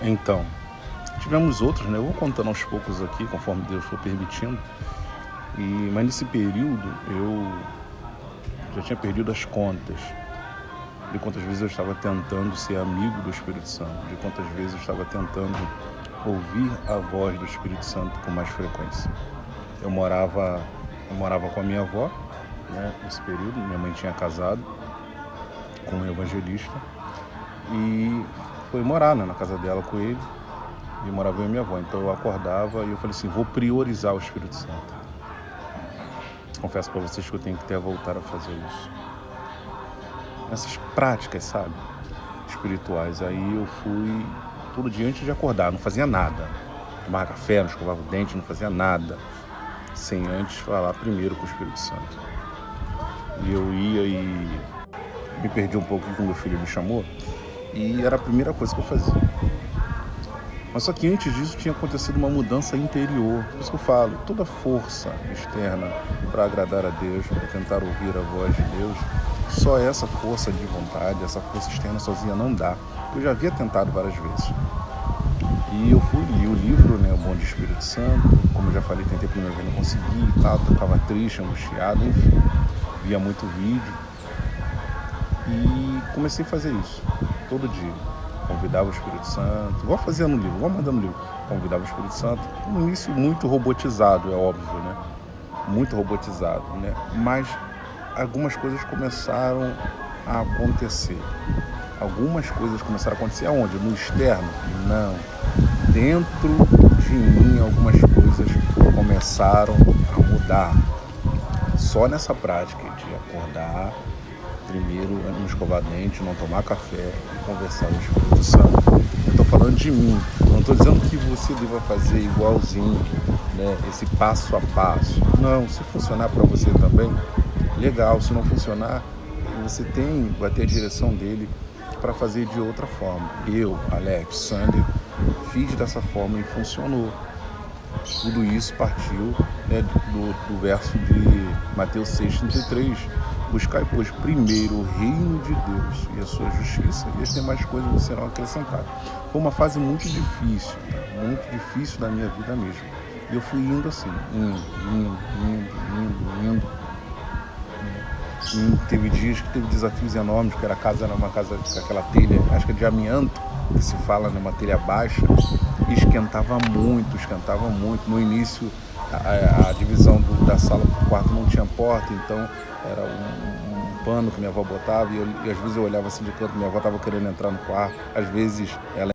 Então, tivemos outros, né? Eu vou contando aos poucos aqui, conforme Deus for permitindo. Mas nesse período eu já tinha perdido as contas de quantas vezes eu estava tentando ser amigo do Espírito Santo, de quantas vezes eu estava tentando ouvir a voz do Espírito Santo com mais frequência. Eu morava com a minha avó, né? Nesse período, minha mãe tinha casado com um evangelista e foi morar, né, na casa dela com ele. E morava eu e minha avó, então eu acordava e eu falei assim, vou priorizar o Espírito Santo. Confesso para vocês que eu tenho que até voltar a fazer isso. Essas práticas, sabe, espirituais, aí eu fui todo dia antes de acordar, não fazia nada. Tomava café, não escovava o dente, não fazia nada, sem antes falar primeiro com o Espírito Santo. E eu ia e me perdi um pouco quando meu filho me chamou, e era a primeira coisa que eu fazia. Mas só que antes disso tinha acontecido uma mudança interior. Por isso que eu falo, toda força externa para agradar a Deus, para tentar ouvir a voz de Deus, só essa força de vontade, essa força externa sozinha não dá. Eu já havia tentado várias vezes. E eu fui li o livro, né, O Bom de Espírito Santo. Como eu já falei, tentei a primeira vez, não consegui e tal, estava triste, angustiado, enfim. Via muito vídeo. E comecei a fazer isso, todo dia. Convidava o Espírito Santo, igual fazia no livro, igual mandando no livro. Convidava o Espírito Santo, no início muito robotizado, é óbvio, né? Muito robotizado, né? Mas algumas coisas começaram a acontecer. Algumas coisas começaram a acontecer aonde? No externo? Não. Dentro de mim, algumas coisas começaram a mudar. Só nessa prática de acordar, primeiro não escovar dente, não tomar café e conversar com o Espírito Santo. Eu estou falando de mim, não estou dizendo que você deva fazer igualzinho, né, esse passo a passo. Não, se funcionar para você também, legal. Se não funcionar, você vai ter a direção dele para fazer de outra forma. Eu, Alex, Sander, fiz dessa forma e funcionou. Tudo isso partiu, né, do verso de Mateus 6,33. Buscai, pois, primeiro o reino de Deus e a sua justiça, e as demais coisas vos serão acrescentadas. Foi uma fase muito difícil, tá? Muito difícil da minha vida mesmo. E eu fui indo assim, indo. Teve dias que teve desafios enormes, porque era uma casa com aquela telha, acho que é de amianto, que se fala, numa telha baixa, e esquentava muito. No início, a divisão da sala para o quarto não tinha porta, então era um pano que minha avó botava, e às vezes eu olhava assim de canto, minha avó estava querendo entrar no quarto, às vezes ela